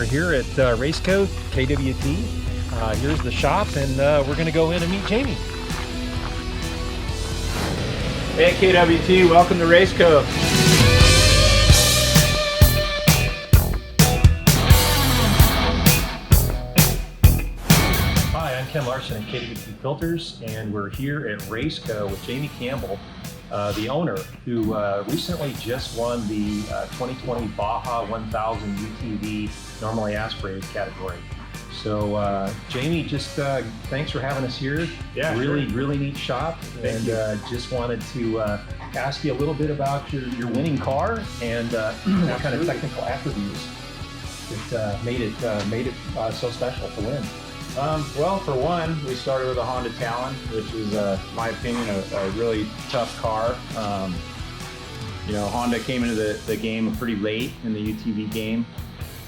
we're here at RaceCo, KWT. Here's the shop, and we're going to go in and meet Jamie. Hey KWT, welcome to RaceCo. Hi, I'm Ken Larson at KWT Filters, and we're here at RaceCo with Jamie Campbell, the owner, who recently just won the 2020 Baja 1000 UTV normally aspirated category. So Jamie, just thanks for having us here. Yeah, really neat shop. And just wanted to ask you a little bit about your winning car and what kind of technical attributes that made it so special to win. Well, for one, we started with a Honda Talon, which is, in my opinion, a really tough car. You know, Honda came into the game pretty late in the UTV game,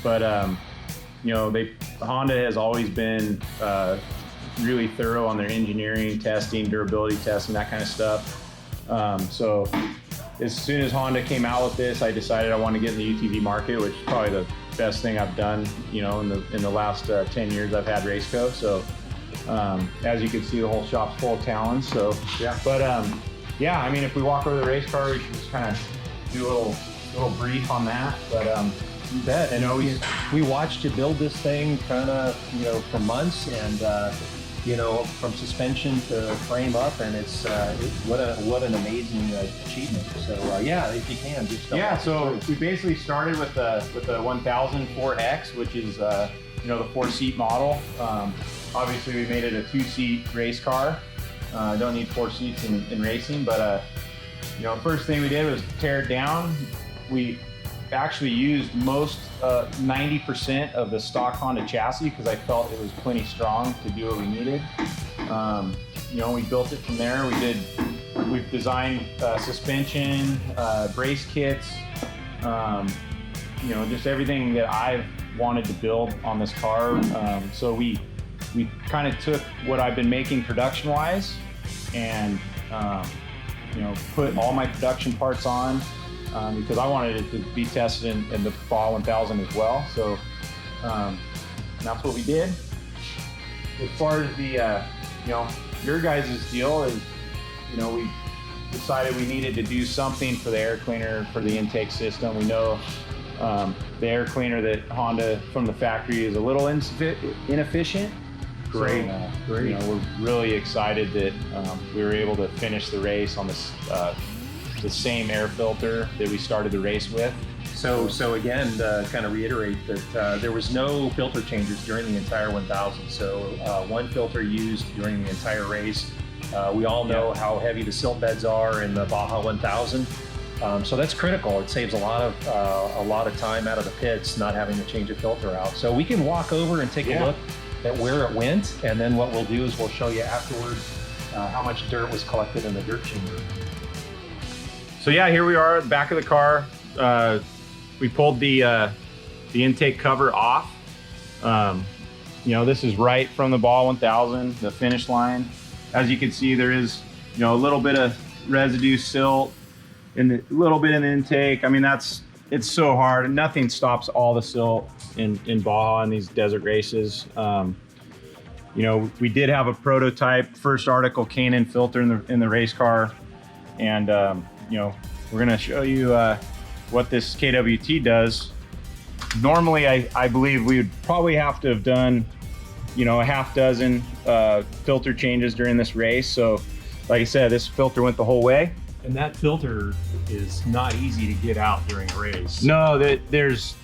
but you know, Honda has always been really thorough on their engineering testing, durability testing, that kind of stuff. So as soon as Honda came out with this, I decided I wanted to get in the UTV market, which is probably the best thing I've done, you know, in the last 10 years I've had RaceCo. So as you can see, the whole shop's full of Talons. So yeah, but yeah, I mean, if we walk over the race car, we should just kind of do a little brief on that. But you bet. And we watched you build this thing kind of, you know, for months, and you know, from suspension to frame up, and it's what an amazing achievement. So yeah, if you can just so we basically started with the 1000 4X, which is you know, the 4-seat model. Obviously, we made it a 2-seat race car. Don't need 4 seats in racing, but you know, first thing we did was tear it down. We actually used most 90% of the stock Honda chassis because I felt it was plenty strong to do what we needed. You know, we built it from there. We've designed suspension, brace kits, you know, just everything that I've wanted to build on this car. So we kind of took what I've been making production wise and you know, put all my production parts on. Because I wanted it to be tested in the Baja 1000 as well. So that's what we did. As far as the, you know, your guys' deal is, you know, we decided we needed to do something for the air cleaner for the intake system. We know the air cleaner that Honda from the factory is a little inefficient. Great, so, great. You know, we're really excited that we were able to finish the race on this the same air filter that we started the race with. So again, kind of reiterate that there was no filter changes during the entire 1000. So one filter used during the entire race. We all know how heavy the silt beds are in the Baja 1000. So that's critical. It saves a lot of time out of the pits not having to change a filter out. So we can walk over and take a look at where it went, and then what we'll do is we'll show you afterwards how much dirt was collected in the dirt chamber. So yeah, here we are at the back of the car. We pulled the intake cover off. You know, this is right from the Baja 1000, the finish line. As you can see, there is, you know, a little bit of residue silt in a little bit in the intake. I mean, it's so hard. Nothing stops all the silt in Baja in these desert races. You know, we did have a prototype first article K&N filter in the race car, and you know, we're gonna show you what this KWT does. Normally, I believe we would probably have to have done, you know, a half dozen filter changes during this race. So, like I said, this filter went the whole way. And that filter is not easy to get out during a race. No, there's,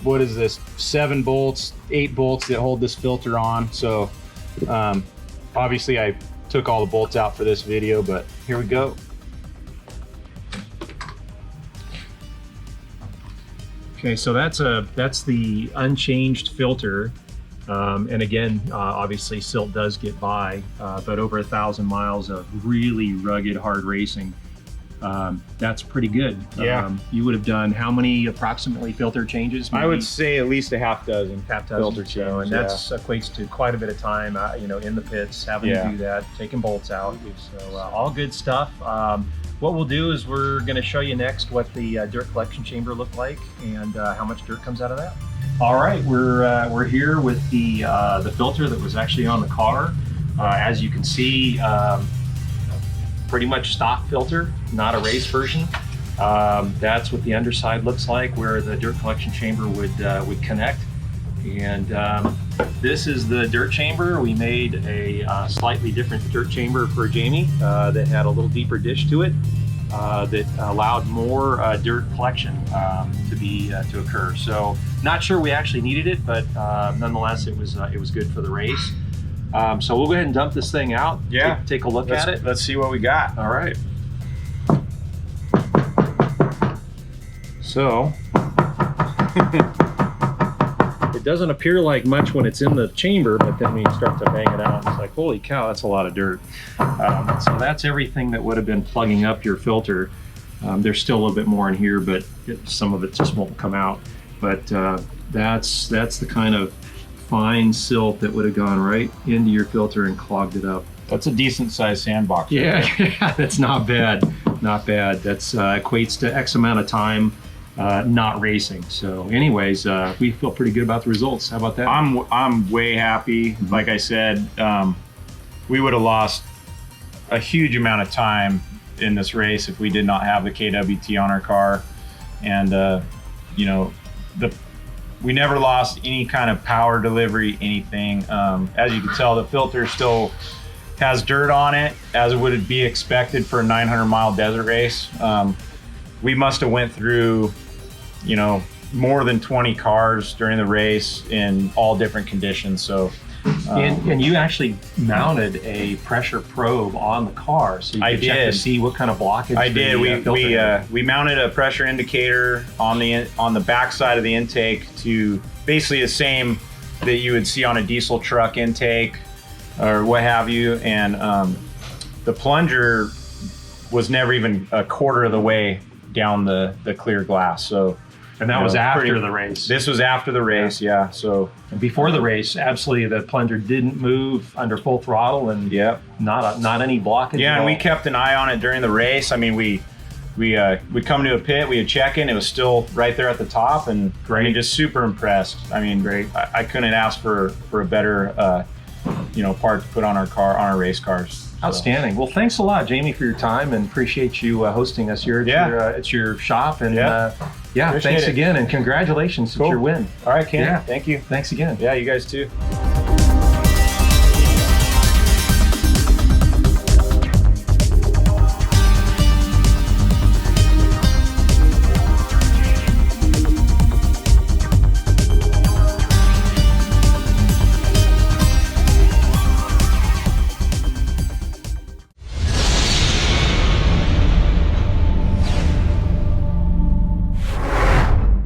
what is this, 7 bolts, 8 bolts that hold this filter on. So, obviously, I took all the bolts out for this video, but here we go. Okay, so that's the unchanged filter, and again, obviously silt does get by, but over 1,000 miles of really rugged, hard racing, that's pretty good. Yeah. You would have done how many approximately filter changes? Maybe? I would say at least a half dozen filter changes, and that equates to quite a bit of time, you know, in the pits, having to do that, taking bolts out. So all good stuff. What we'll do is we're going to show you next what the dirt collection chamber looked like and how much dirt comes out of that. All right, we're here with the filter that was actually on the car. As you can see, pretty much stock filter, not a race version. That's what the underside looks like, where the dirt collection chamber would connect. And this is the dirt chamber. We made a slightly different dirt chamber for Jamie that had a little deeper dish to it that allowed more dirt collection to occur. So not sure we actually needed it, but nonetheless it was good for the race. So we'll go ahead and dump this thing out. Yeah, take a look at it. Let's see what we got. All right. So it doesn't appear like much when it's in the chamber, but then we start to bang it out, it's like, holy cow, that's a lot of dirt. So that's everything that would have been plugging up your filter. There's still a little bit more in here, but some of it just won't come out. But that's the kind of fine silt that would have gone right into your filter and clogged it up. that's a decent sized sandbox. Yeah, yeah, that's not bad. Not bad. That's equates to X amount of time not racing. So anyways, we feel pretty good about the results. How about that? I'm way happy. Like I said, we would have lost a huge amount of time in this race if we did not have the KWT on our car. And you know, we never lost any kind of power delivery, anything. As you can tell, the filter still has dirt on it, as would be expected for a 900-mile desert race. We must have went through, you know, more than 20 cars during the race in all different conditions. So, and you actually mounted a pressure probe on the car, so you could check to see what kind of blockage. I did. We mounted a pressure indicator on the back side of the intake to basically the same that you would see on a diesel truck intake or what have you. And the plunger was never even a quarter of the way down the clear glass. So, and that was after the race. This was after the race, yeah. So, and before the race, absolutely, the plunger didn't move under full throttle, and not any blockage. Yeah, at and all. we kept an eye on it during the race. I mean, we'd come to a pit, we would check in, it was still right there at the top, and I mean, just super impressed. I mean, great. I couldn't ask for a better part to put on our race cars. Outstanding. Well, thanks a lot, Jamie, for your time, and appreciate you hosting us here at your shop. And thanks again, and congratulations on your win. All right, Ken. Yeah. Thank you. Thanks again. Yeah, you guys too.